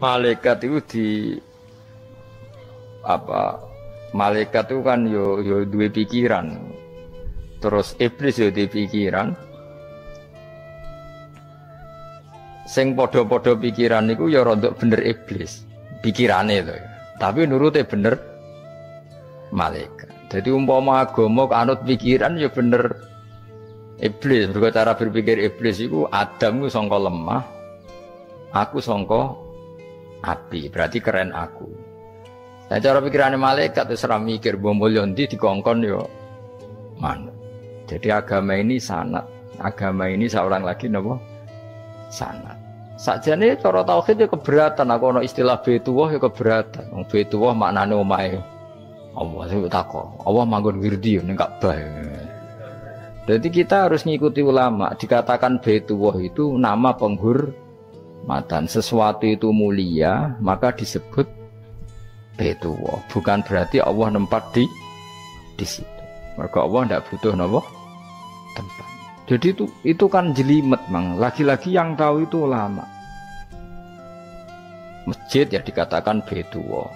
Malaikat itu di apa? Malaikat itu kan yo duwe pikiran. Terus iblis yo duwe pikiran. Sing padha-padha pikiran niku ya rontok bener iblis. Pikirane to. Tapi nurute bener malaikat. Jadi umpama agama anut pikiran ya bener iblis. Mergo cara berpikir iblis iku Adam ku sangka lemah, aku sangka api. Berarti keren aku. Nah cara pikirane malaikat wis ora mikir mbok mulya ndi dikongkon ya manut. Jadi agama ini sanad. Agama ini seorang lagi napa? Sanad. Sakjane cara tauhid ya keberatan. Aku ana istilah Baitullah ya keberatan. Wong Baitullah maknane omahe Allah sing takok. Allah manggon wirdi ning Ka'bah. Jadi kita harus ngikuti ulama. Dikatakan Baitullah itu nama penghormatan. Sesuatu itu mulia, maka disebut Baitullah. Bukan berarti Allah nempat di situ. Maka Allah tidak butuh napa? Tempat. Jadi itu kan jelimet, Mang. Lagi-lagi yang tahu itu ulama. Masjid ya dikatakan Baitullah.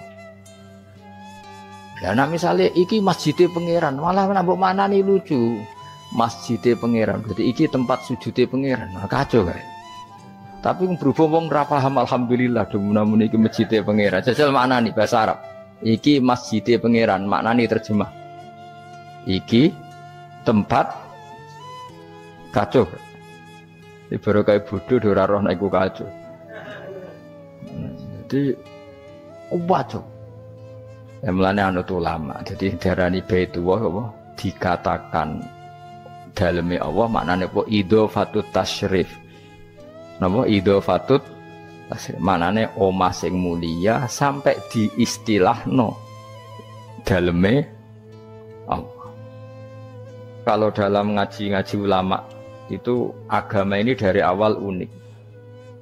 Nah misalnya iki masjidnya pangeran, malah nambah mana nih lucu. Masjidnya pangeran, berarti iki tempat sujudnya pangeran. Nah, kacau kan? Tapi berhubung wong ra paham alhamdulillah namun iki masjidnya pangeran. Jajal makna nih bahasa Arab. Iki masjidnya pangeran, makna nih terjemah. Iki tempat kacau. Ini baru kayak bodoh ora roh nek iku kacau. Jadi kacau. Ya mulane anut ulama. Jadi darani Baitullah apa dikatakan daleme Allah maknane apa idhofatut tasyrif. Napa idhofatut tasyrif maknane omah sing mulia sampai diistilahno daleme Allah. Kalau dalam ngaji-ngaji ulama itu agama ini dari awal unik.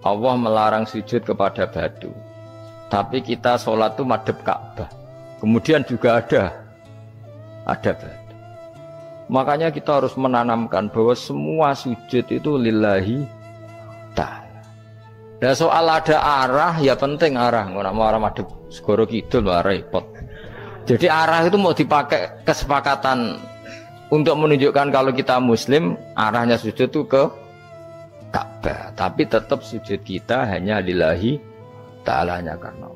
Allah melarang sujud kepada batu. Tapi kita sholat itu madhep Ka'bah. Kemudian juga ada batu. Makanya kita harus menanamkan bahwa semua sujud itu lillahi ta'ala. Dan soal ada arah ya penting arah. Nggak mau arah madhep segoro kidul lah repot. Jadi arah itu mau dipakai kesepakatan untuk menunjukkan kalau kita muslim arahnya sujud itu ke Ka'bah. Tapi tetap sujud kita hanya lillahi ta'ala nya karena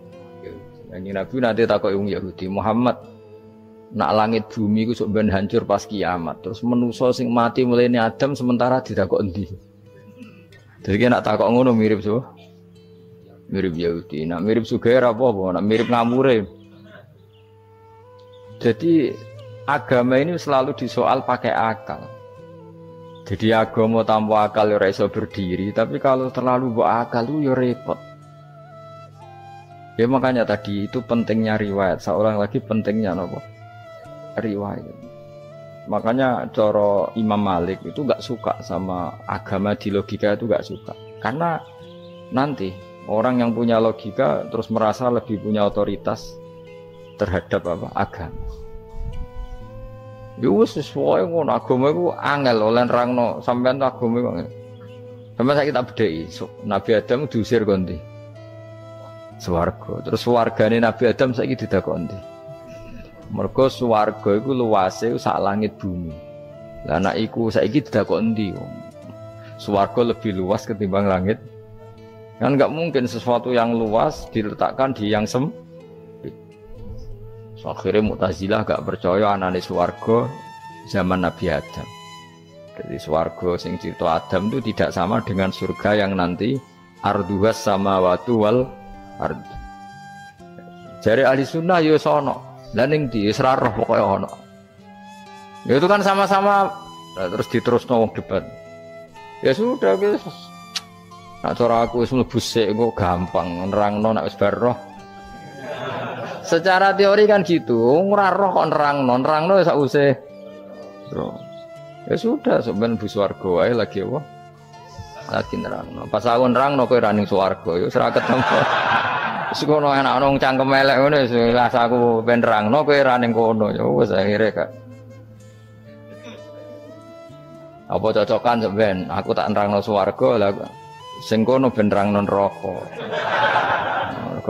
Kanjeng Nabi nanti takok wong Yahudi, Muhammad nak langit bumi ku sok ben hancur pas kiamat. Terus manusa sing mati mulai Adam sementara ditakok endi? Jadi nak takok ngono mirip so. Mirip Yahudi. Nak mirip Sugair apa? Nak mirip ngamure. Jadi agama ini selalu disoal pakai akal. Jadi agama tanpa akal ya ora iso berdiri, tapi kalau terlalu mbok akal itu ya repot. Ya makanya tadi itu pentingnya riwayat. Seorang lagi pentingnya apa? Riwayat. Makanya cara Imam Malik itu enggak suka sama agama di logika itu enggak suka. Karena nanti orang yang punya logika terus merasa lebih punya otoritas terhadap apa? Agama. Yo wis sesuai ngono agama iku angel oleh nerangno sampean agama iku. Sampeyan saiki tak bedheki, Nabi Adam diusir kondi. Swarga. Terus swargane Nabi Adam saiki didakon ndi? Mergo swarga iku luase sak langit bumi. Lah nek iku saiki didakon ndi wong? Swarga lebih luas ketimbang langit. Kan enggak mungkin sesuatu yang luas diletakkan di yang sempit. So, akhirnya Mu'tazilah gak percaya anane swarga zaman Nabi Adam. Jadi swarga sing cerita Adam itu tidak sama dengan surga yang nanti arduhas samawati wal ard. Jari ahli sunnah ya sono. Lah ning ndi wis ra roh pokoke ono. Ya itu kan sama-sama terus diterusno wong debat. Ya sudah wis. Nek cara aku wis mlebu sik kok gampang nerangno nek wis bar roh. Secara teori kan gitu, ora roh kok nerangno sak usih. Bro. Ya sudah sampean bu swarga wae lagi apa? Lagi nerangno. Pas aku nerangno kowe ra ning swarga ya wis ra ketemu. Wis kono enak nang cangkem elek ngono wis aku ben nerangno kowe ra ning kono ya wis akhire Kak. Apa cocokan sampean? Aku tak nerangno swarga lah sing kono ben nerangno neraka.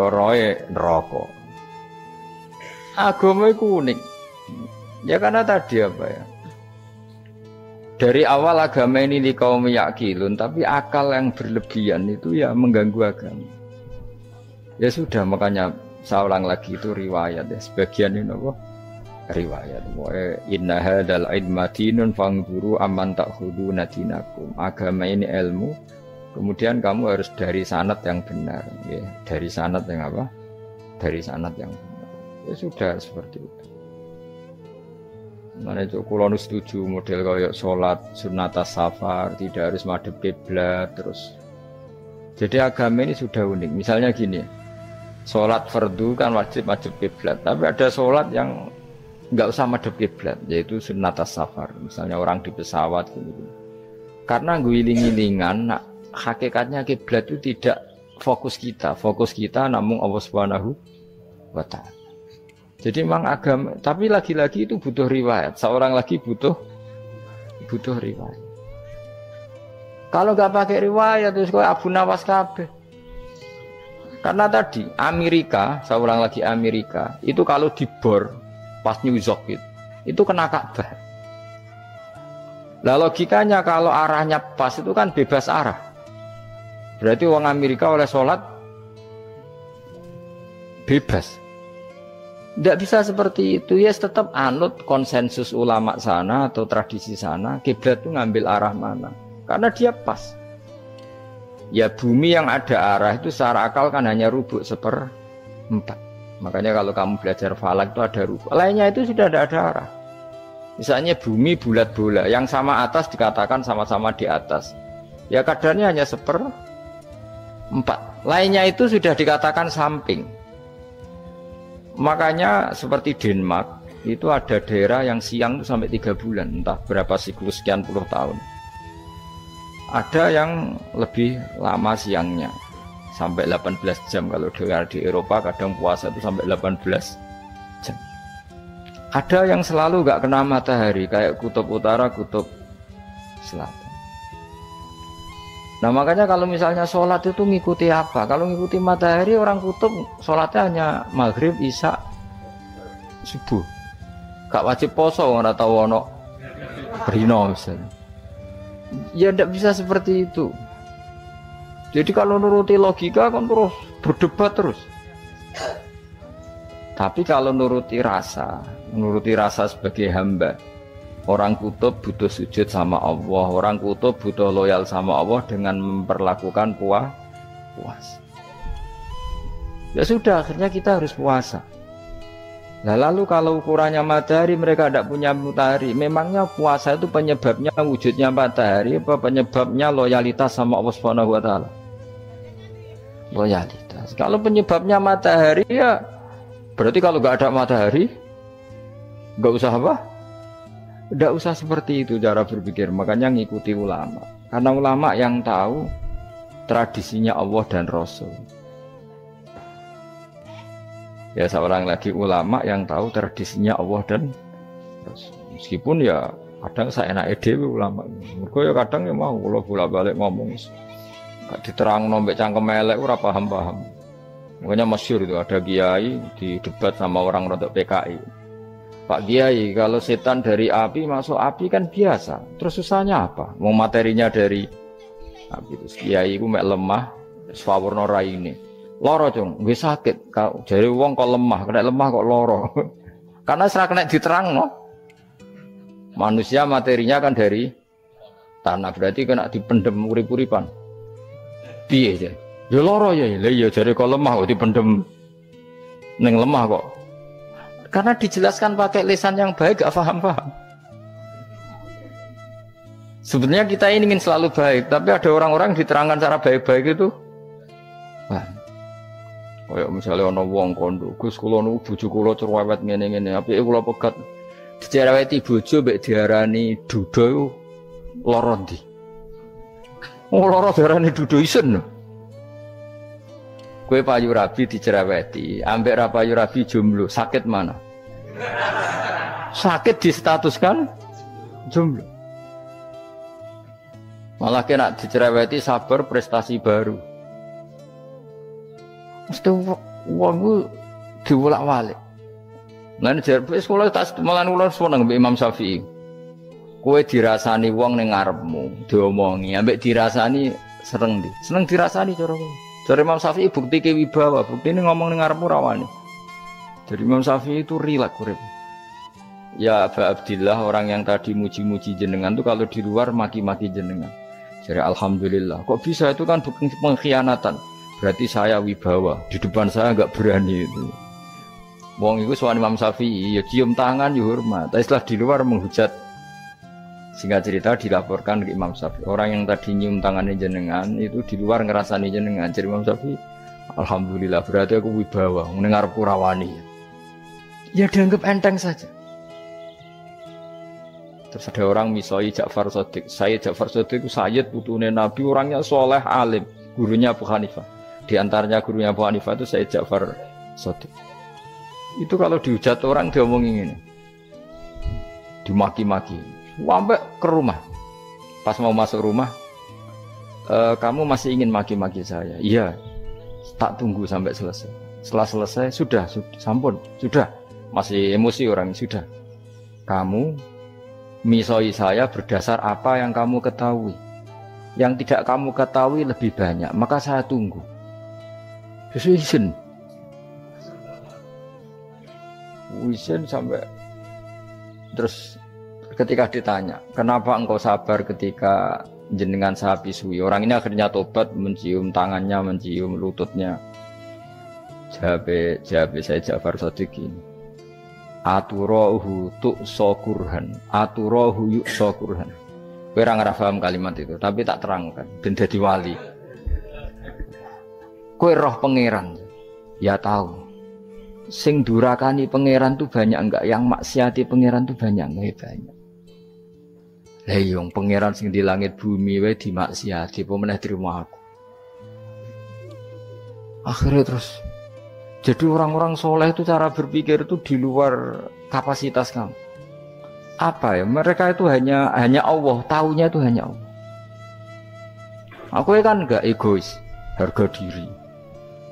perkara neraka. Agama itu unik. Ya karena tadi apa ya? Dari awal agama ini di kaum yakilun, tapi akal yang berlebihan itu ya mengganggu agama. Ya sudah, makanya saya ulang lagi itu riwayat ya. Sebagian ini apa? Riwayat. Inna hadzal ilma dinun fanzuru amman ta'khuduna dinakum. Agama ini ilmu. Kemudian kamu harus dari sanad yang benar, ya. Dari sanad yang apa? Dari sanad yang benar. Ya sudah seperti itu. Mana itu kalau setuju model kayak sholat sunnatas safar tidak harus madhep kiblat terus. Jadi agama ini sudah unik. Misalnya gini, sholat fardu kan wajib kiblat, tapi ada sholat yang nggak usah madhep kiblat, yaitu sunnatas safar. Misalnya orang di pesawat gitu. Karena guling-gilingan, hakikatnya kiblat itu tidak fokus kita namun Allah Subhanahu wa Ta'ala. Jadi memang agama, tapi lagi-lagi itu butuh riwayat. Seorang lagi butuh riwayat. Kalau nggak pakai riwayat terus kayak Abu Nawas kabeh. Karena tadi Amerika, seorang lagi Amerika, itu kalau dibor pas New York itu kena Ka'bah. Lah logikanya kalau arahnya pas itu kan bebas arah. Berarti orang Amerika oleh sholat bebas. Tidak bisa seperti itu, ya tetap anut konsensus ulama sana atau tradisi sana, kiblat itu ngambil arah mana, karena dia pas. Ya bumi yang ada arah itu secara akal kan hanya rubuk 1/4. Makanya kalau kamu belajar falak itu ada rubuk, lainnya itu sudah tidak ada arah. Misalnya bumi bulat bola, yang sama atas dikatakan sama-sama di atas, ya kadarnya hanya 1/4. Lainnya itu sudah dikatakan samping. Makanya seperti Denmark itu ada daerah yang siang itu sampai 3 bulan, entah berapa siklus sekian puluh tahun. Ada yang lebih lama siangnya sampai 18 jam. Kalau di Eropa kadang puasa itu sampai 18 jam. Ada yang selalu nggak kena matahari kayak kutub utara, kutub selatan. Nah makanya kalau misalnya sholat itu ngikuti apa? Kalau ngikuti matahari, orang kutub sholatnya hanya maghrib, isya, subuh. Gak wajib poso, nggak tahu ono berino misalnya. Ya tidak bisa seperti itu. Jadi kalau nuruti logika kan terus berdebat terus. Tapi kalau nuruti rasa sebagai hamba. Orang kutub butuh sujud sama Allah, orang kutub butuh loyal sama Allah dengan memperlakukan puasa. Ya sudah, akhirnya kita harus puasa. Nah, lalu kalau ukurannya matahari, mereka tidak punya matahari. Memangnya puasa itu penyebabnya wujudnya matahari, apa penyebabnya loyalitas sama Allah Subhanahu wa Ta'ala? Loyalitas. Kalau penyebabnya matahari ya berarti kalau nggak ada matahari nggak usah apa? Tidak usah seperti itu cara berpikir, makanya ngikuti ulama. Karena ulama yang tahu tradisinya Allah dan Rasul. Ya seorang lagi ulama yang tahu tradisinya Allah dan Rasul. Meskipun ya kadang saya enak dewe ulama. Mereka ya kadang ya mau kalau bolak-balik ngomong. Gak diterang nombek cangkem elek ora paham-paham. Makanya masyhur itu ada kiai di debat sama orang rodok PKI. Pak Kiai, kalau setan dari api masuk api kan biasa. Terus susahnya apa? Mau materinya dari api. Terus Kiai itu mek lemah, swawarna raine. Loro cung, nggih sakit. Jare wong kok lemah, kena lemah kok loro. Karena serak kena diterang no. Manusia materinya kan dari tanah, berarti kena dipendem urip-uripan. Piye ya? Ya loro ya, lha ya jare kok lemah kok dipendem ning lemah kok. Karena dijelaskan pakai lisan yang baik, gak paham-paham. Sebenarnya kita ini ingin selalu baik, tapi ada orang-orang diterangkan cara baik-baik itu. Wah, kayak misalnya ono wong kondo, Gus kula nu bojo kula cerewet ngene-ngene, apike kula pegat dicereweti bojo mbek diarani duda iku lara ndi? Oh lara diarani duda isen. Kowe payu rabi dicereweti, ambek ra payu rabi jomblo, sakit mana? Sakit distatuskan jomblo. Malah kena dicereweti sabar prestasi baru. Mesti Wong ku diwolak-walik. Lan jar sekolah tak malah kula seneng mbek Imam Syafi'i. Kowe dirasani wong ning ngarepmu, diomongi, ambek dirasani seneng ndi? Seneng dirasani cara kowe. Jare Imam Syafi'i bukti ke wibawa, buktine ngomong ning ngarepmu rawani. Jadi Imam Syafi'i itu rileks urip. Ya Aba Abdillah, orang yang tadi muji-muji jenengan tuh kalau di luar maki-maki jenengan. Jadi alhamdulillah. Kok bisa itu kan bukan pengkhianatan. Berarti saya wibawa. Di depan saya enggak berani itu. Wong iku sowan Imam Syafi'i, ya cium tangan ya hormat. Tapi setelah di luar menghujat. Singkat cerita dilaporkan ke Imam Syafi'i. Orang yang tadi nyium tangannya jenengan itu di luar ngerasani jenengan. Jadi Imam Syafi'i, alhamdulillah berarti aku wibawa, mendengar purawani. Ya dianggap enteng saja. Terus ada orang misoi Ja'far Shadiq. Saya Ja'far Shadiq itu Sayyid putune Nabi, orangnya soleh alim, gurunya Abu Hanifah. Di antaranya gurunya Abu Hanifah itu Sayyid Ja'far Shadiq. Itu kalau dihujat orang diomongin ini, dimaki-maki, sampai ke rumah. Pas mau masuk rumah, kamu masih ingin maki-maki saya? Iya, tak tunggu sampai selesai. Setelah selesai, sudah, sampun, sudah. Masih emosi orang, sudah. Kamu misoi saya berdasar apa yang kamu ketahui. Yang tidak kamu ketahui lebih banyak, maka saya tunggu. Izin. Izin sampai terus ketika ditanya, kenapa engkau sabar ketika jenengan saya pisui? Orang ini akhirnya tobat, mencium tangannya, mencium lututnya. Jawab saya Ja'far Shadiq ini. Aturahu tu'so kurhan, aturahu yu'so kurhan. Kowe ora paham kalimat itu, tapi tak terangkan ben dadi wali. Kowe roh pangeran. Ya tahu. Sing durakani pangeran tuh banyak enggak? Yang maksiati pangeran tuh banyak enggak? Banyak. Lah yung pangeran sing di langit bumi wae dimaksiati, apa meneh terima aku. Akhirnya terus jadi orang-orang soleh itu cara berpikir itu di luar kapasitas kamu. Apa ya? Mereka itu hanya Allah, taunya itu hanya Allah. Aku kan enggak egois, harga diri.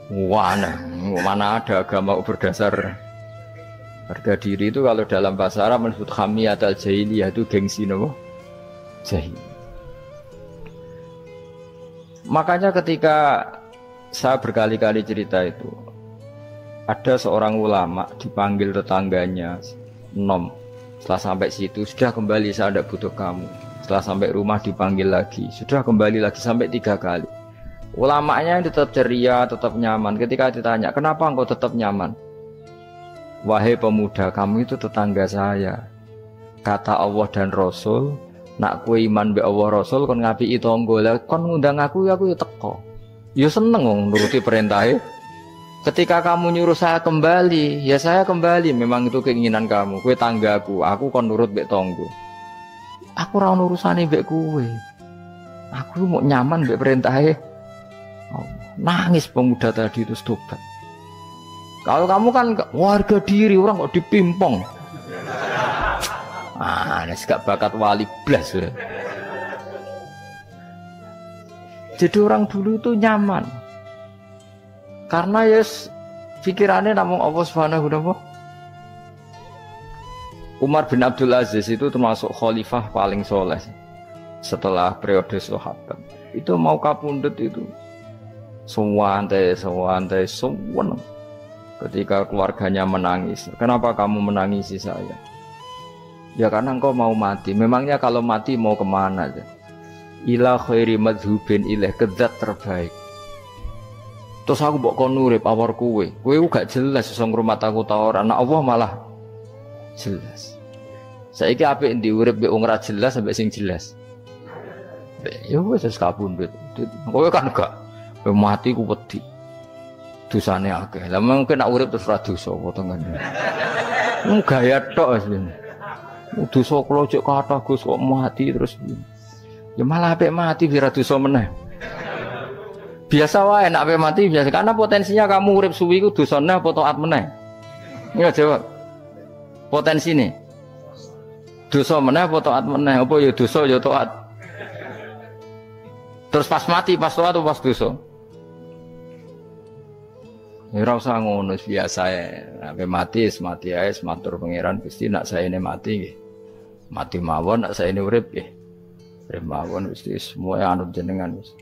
Mana ada agama berdasar harga diri itu kalau dalam bahasa Arab disebut hamiyat al-jahiliyah itu gengsi nopo? Jahil. Makanya ketika saya berkali-kali cerita itu, ada seorang ulama dipanggil tetangganya, Nom. Setelah sampai situ, sudah kembali, saya tidak butuh kamu. Setelah sampai rumah dipanggil lagi, sudah kembali lagi sampai 3 kali. Ulamanya tetap ceria, tetap nyaman. Ketika ditanya, kenapa engkau tetap nyaman? Wahai pemuda, kamu itu tetangga saya. Kata Allah dan Rasul, nak kue iman be Allah Rasul, kon ngapi itu tangga, kon ngundang aku ya teko. Ya seneng nuruti perintahnya. Ketika kamu nyuruh saya kembali, ya saya kembali. Memang itu keinginan kamu. Kue tanggaku, aku kon nurut be tangga. Aku ora urusane mbek kowe. Aku mau nyaman mbek perintahnya. Nangis pemuda tadi itu tobat. Kalau kamu kan warga diri, orang kok dipimpong. Nes gak bakat wali blas. Jadi orang dulu itu nyaman. Karena yes pikirannya namung Allah Subhanahu wa ta'ala. Umar bin Abdul Aziz itu termasuk khalifah paling soleh setelah periode sahabat. Itu mau kapundhut itu sewantai. Ketika keluarganya menangis, kenapa kamu menangisi saya? Ya karena engkau mau mati. Memangnya kalau mati mau kemana aja? Ila khairi madhubin ilaih, ke zat terbaik. Terus aku mbok kon urip awar kowe gak jelas iso ngrumat aku ta ora. Nah Allah malah jelas. Saiki apik ndi urip mbek wong ora jelas sampai sing jelas. Ya wis kapundhut. Kowe kan gak mati ku wedi. Dosane akeh. Lah mungkin nek urip terus ra dosa apa tengen. Gaya tok wis. Dosa kula cek kathah Gus kok mati terus. Ya malah apik mati biar dosa meneh. Biasa wae nek apik mati biasa karena potensinya kamu urip suwi ku dosane apa taat meneh. Enggak jawab. Potensine. Dosa meneh apa taat meneh? Apa ya dosa ya taat. Terus pas mati, pas taat atau pas dosa? Ya ora usah ngono biasa ya. Sampai mati ae matur pangeran Gusti nak saene mati nggih. Mati mawon nak saene urip nggih. Urip mawon Gusti semua anut jenengan wis.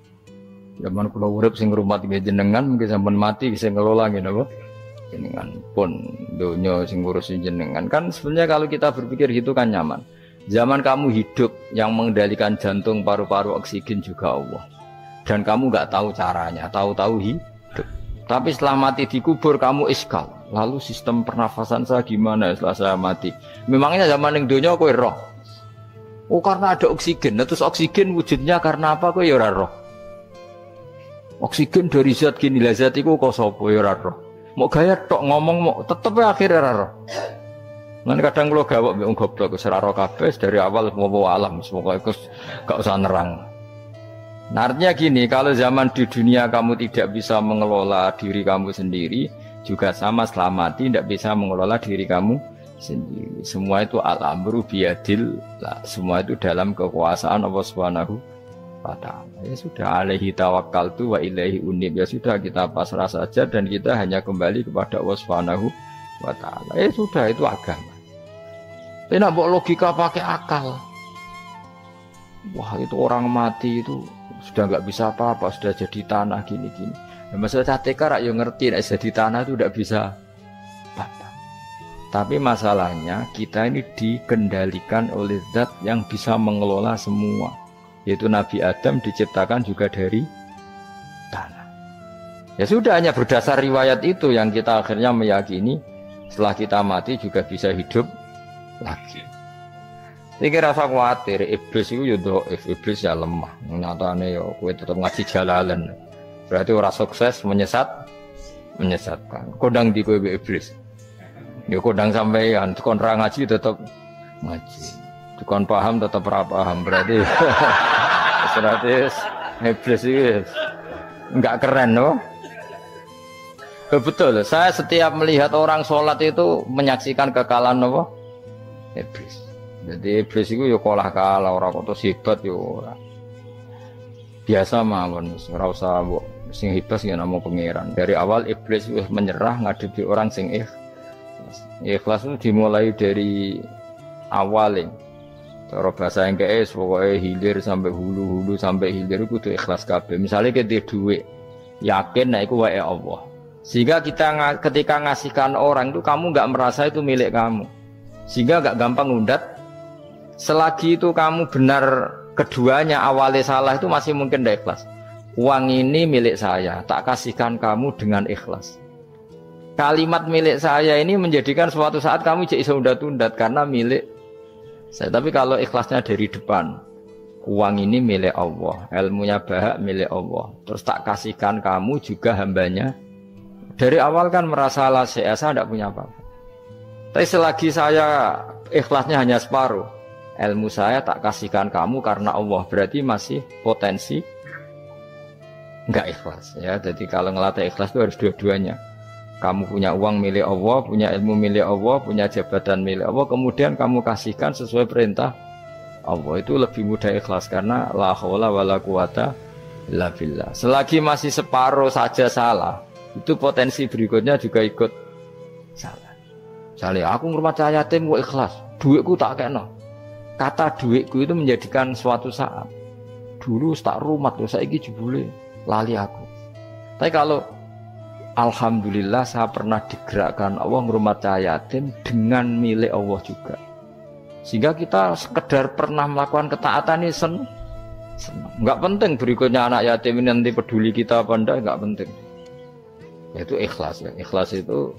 Zaman kula urip sing ngrumat nggih jenengan mungkin sampean mati sing ngelola nggih napa? Jenengan pun donya sing ngurusi jenengan. Kan sebenarnya kalau kita berpikir gitu kan nyaman. Zaman kamu hidup yang mengendalikan jantung, paru-paru, oksigen juga Allah. Dan kamu nggak tahu caranya, tahu-tahu hidup. Tapi setelah mati dikubur kamu iskal. Lalu sistem pernafasan saya gimana setelah saya mati? Memangnya zaman yang dunia kowe roh. Oh karena ada oksigen. Nah, terus oksigen wujudnya karena apa kowe ya ora roh. Oksigen dari zat gini lah zat iku kok sapa ya ora roh. Mau gaya tok ngomong mau tetep akhirnya ora roh. Lan kadang kula gawok mbek wong goblok wis ora roh kabeh dari awal mau alam semoga iku gak usah nerang. Nah, artinya gini, kalau zaman di dunia kamu tidak bisa mengelola diri kamu sendiri, juga sama setelah mati tidak bisa mengelola diri kamu sendiri. Semua itu al-amru biyadil, semua itu dalam kekuasaan Allah Subhanahu wa ta'ala. Ya sudah, alaihi tawakkaltu wa ilaihi unib. Ya sudah, kita pasrah saja dan kita hanya kembali kepada Allah Subhanahu wa ta'ala. Ya sudah, itu agama. Tapi nak bawa logika pakai akal. Wah, itu orang mati itu sudah nggak bisa apa-apa, sudah jadi tanah gini-gini. Nah, masalah catekar ya ngerti, nah, jadi tanah itu tidak bisa apa-apa. Tapi masalahnya kita ini dikendalikan oleh zat yang bisa mengelola semua. Yaitu Nabi Adam diciptakan juga dari tanah. Ya sudah, hanya berdasar riwayat itu yang kita akhirnya meyakini setelah kita mati juga bisa hidup lagi. Iki rasa khawatir, iblis itu ya dhaif, iblis ya lemah. Nyatane ya kowe tetep ngaji jalalan. Berarti ora sukses menyesatkan. Kodang di kowe iblis. Ya kodang sampean, kon ra ngaji tetep ngaji. Kon paham tetep ora paham. Berarti iblis itu enggak keren loh. Betul, saya setiap melihat orang sholat itu menyaksikan kekalahan apa? Iblis. Jadi iblis itu ya kalah ora kok hebat ya ora. Biasa mawon ora usah mbok sing hebat ya namung pangeran. Dari awal iblis wis menyerah ngadepi orang sing ikhlas. Ikhlas itu dimulai dari awal. Cara bahasa Inggris pokoknya hilir sampai hulu sampai hilir itu kudu ikhlas kabeh. Misalnya kita duit yakin nek iku wae Allah. Sehingga kita ketika ngasihkan orang itu kamu enggak merasa itu milik kamu. Sehingga enggak gampang ngundat. Selagi itu kamu benar keduanya awalnya salah itu masih mungkin tidak ikhlas. Uang ini milik saya, tak kasihkan kamu dengan ikhlas. Kalimat milik saya ini menjadikan suatu saat kamu jadi undat-undat karena milik saya. Tapi kalau ikhlasnya dari depan, uang ini milik Allah, ilmunya bahak milik Allah. Terus tak kasihkan kamu juga hambanya. Dari awal kan merasa saya tidak punya apa-apa. Tapi selagi saya ikhlasnya hanya separuh. Ilmu saya tak kasihkan kamu karena Allah, berarti masih potensi enggak ikhlas ya. Jadi kalau ngelatih ikhlas itu harus dua-duanya. Kamu punya uang milik Allah, punya ilmu milik Allah, punya jabatan milik Allah, kemudian kamu kasihkan sesuai perintah Allah, itu lebih mudah ikhlas karena la haula wala quwata illa billah. Selagi masih separuh saja salah, itu potensi berikutnya juga ikut salah. Misalnya aku ngurmat yatim kok ikhlas, duitku tak kena. Kata duitku itu menjadikan suatu saat. Dulu tak rumat loh, saiki jebule lali aku. Tapi kalau alhamdulillah saya pernah digerakkan Allah ngurmat yatim dengan milik Allah juga. Sehingga kita sekedar pernah melakukan ketaatan ini senang. Enggak penting berikutnya anak yatim ini nanti peduli kita apa enggak, enggak penting. Yaitu ikhlas ya. Ikhlas itu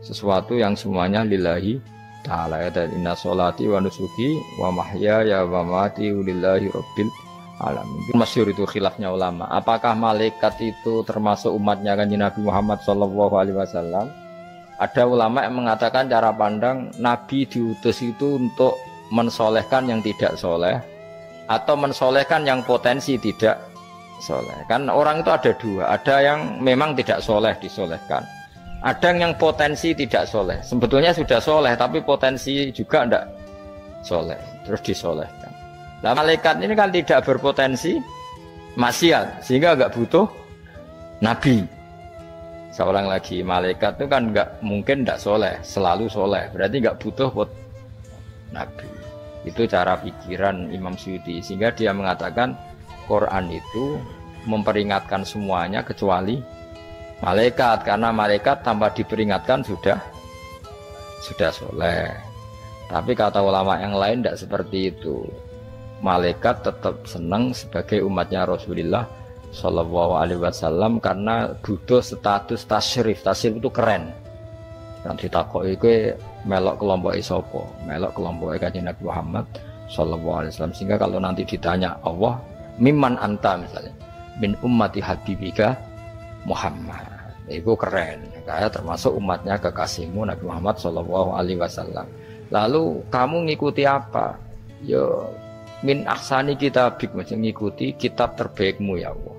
sesuatu yang semuanya lillahi ta'ala ya, dan inna sholati wa nusuki wa mahyaya wa mamati lillahi rabbil alamin. Masyhur itu khilafnya ulama. Apakah malaikat itu termasuk umatnya Kanjeng Nabi Muhammad sallallahu alaihi wasallam? Ada ulama yang mengatakan cara pandang Nabi diutus itu untuk mensolehkan yang tidak soleh atau mensolehkan yang potensi tidak soleh. Kan orang itu ada dua, ada yang memang tidak soleh disolehkan. Ada yang potensi tidak soleh, sebetulnya sudah soleh tapi potensi juga tidak soleh, terus disolehkan. Nah malaikat ini kan tidak berpotensi maksiat, sehingga nggak butuh nabi. Seorang lagi, malaikat itu kan nggak mungkin nggak soleh, selalu soleh. Berarti nggak butuh buat nabi. Itu cara pikiran Imam Suyuti. Sehingga dia mengatakan Quran itu memperingatkan semuanya kecuali malaikat. Karena malaikat tanpa diperingatkan sudah soleh. Tapi kata ulama yang lain tidak seperti itu. Malaikat tetap senang sebagai umatnya Rasulullah Shallallahu Alaihi Wasallam karena butuh status tasyrif. Tasyrif itu keren. Nanti takut itu melok kelompok isopo, melok kelompok Kanjeng Nabi Muhammad Shallallahu Alaihi Wasallam. Sehingga kalau nanti ditanya Allah, mimman anta misalnya, min ummati habibika Muhammad, itu keren. Kayak termasuk umatnya kekasihmu Nabi Muhammad Shallallahu Alaihi Wasallam. Lalu kamu ngikuti apa? Yo min ahsani kitabik, mengikuti kitab terbaikmu ya Allah.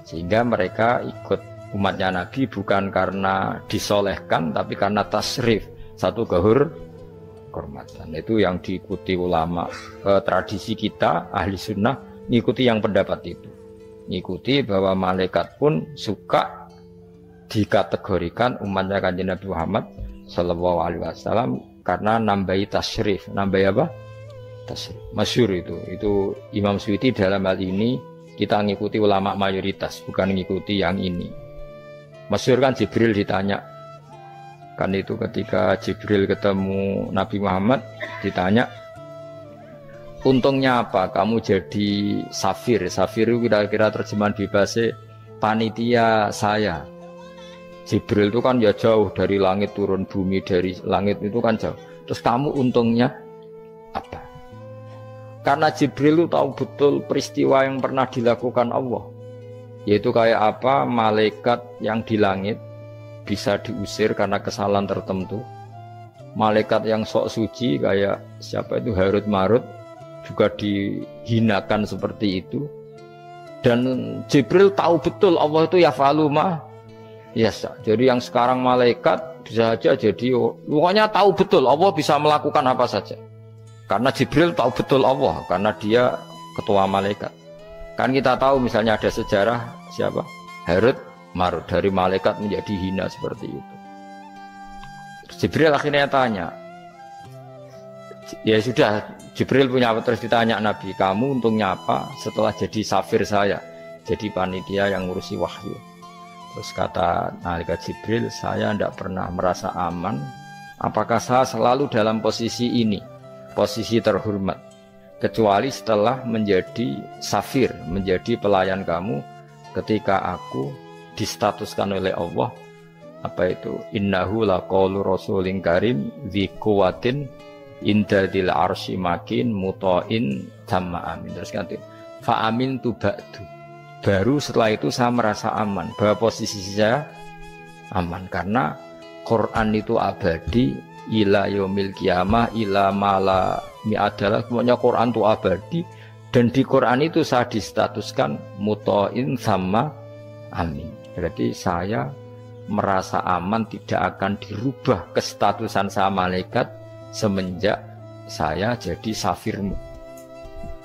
Sehingga mereka ikut umatnya Nabi bukan karena disolehkan, tapi karena tasrif, satu kehormatan. Itu yang diikuti ulama. Tradisi kita ahli sunnah ngikuti yang pendapat itu, ngikuti bahwa malaikat pun suka dikategorikan umatnya Kanjeng Nabi Muhammad Sallallahu Alaihi Wasallam karena nambahi tasrif. Nambahi apa? Tasrif. Masyhur itu Imam Suyuti dalam hal ini kita ngikuti ulama mayoritas, bukan ngikuti yang ini. Masyhur kan Jibril ditanya, kan itu ketika Jibril ketemu Nabi Muhammad ditanya, untungnya apa kamu jadi safir? Safir itu kira-kira terjemahan bebasnya panitia saya. Jibril itu kan ya jauh dari langit turun bumi, dari langit itu kan jauh. Terus kamu untungnya apa? Karena Jibril itu tahu betul peristiwa yang pernah dilakukan Allah. Yaitu kayak apa malaikat yang di langit bisa diusir karena kesalahan tertentu. Malaikat yang sok suci kayak siapa itu Harut Marut juga dihinakan seperti itu. Dan Jibril tahu betul Allah itu yaf'alu ma yasha. Jadi yang sekarang malaikat bisa saja jadi pokoknya tahu betul Allah bisa melakukan apa saja. Karena Jibril tahu betul Allah, karena dia ketua malaikat. Kan kita tahu misalnya ada sejarah siapa? Harut Marut, dari malaikat menjadi hina seperti itu. Jibril akhirnya tanya, ya sudah, Jibril punya apa, terus ditanya Nabi, kamu untungnya apa setelah jadi safir saya, jadi panitia yang ngurusi wahyu. Terus kata malaikat Jibril, saya tidak pernah merasa aman, apakah saya selalu dalam posisi ini, posisi terhormat, kecuali setelah menjadi safir, menjadi pelayan kamu ketika aku distatuskan oleh Allah apa itu innahu laqaulu rasulin karim dzi quwwatin inda dzil arsy makin muta'in tamma amin. Terus ganti fa amin tu ba'du, baru setelah itu saya merasa aman bahwa posisi saya aman karena Quran itu abadi ila yaumil qiyamah ila mala mi'adalah, semuanya Quran itu abadi dan di Quran itu saya distatuskan muta'in sama amin. Berarti saya merasa aman, tidak akan dirubah kestatusan saya malaikat semenjak saya jadi safirmu.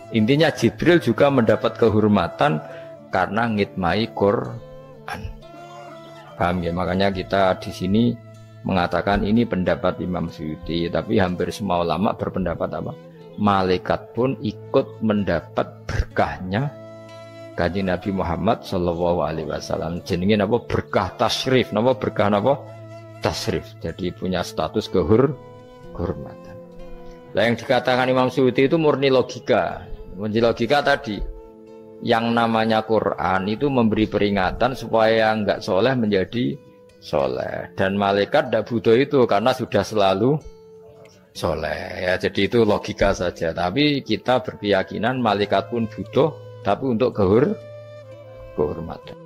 Intinya Jibril juga mendapat kehormatan karena ngitmai Quran. Paham ya? Makanya kita di sini mengatakan ini pendapat Imam Suyuti, tapi hampir semua ulama berpendapat apa? Malaikat pun ikut mendapat berkahnya Kanjeng Nabi Muhammad Shallallahu Alaihi Wasallam. Jenenge apa? Berkah tasrif, apa berkah apa? Tasrif. Jadi punya status kehormatan. Nah, yang dikatakan Imam Suyuti itu murni logika. Murni logika tadi, yang namanya Quran itu memberi peringatan supaya enggak soleh menjadi soleh, dan malaikat tidak butuh itu karena sudah selalu soleh ya. Jadi itu logika saja, tapi kita berkeyakinan malaikat pun butuh, tapi untuk kehormatan.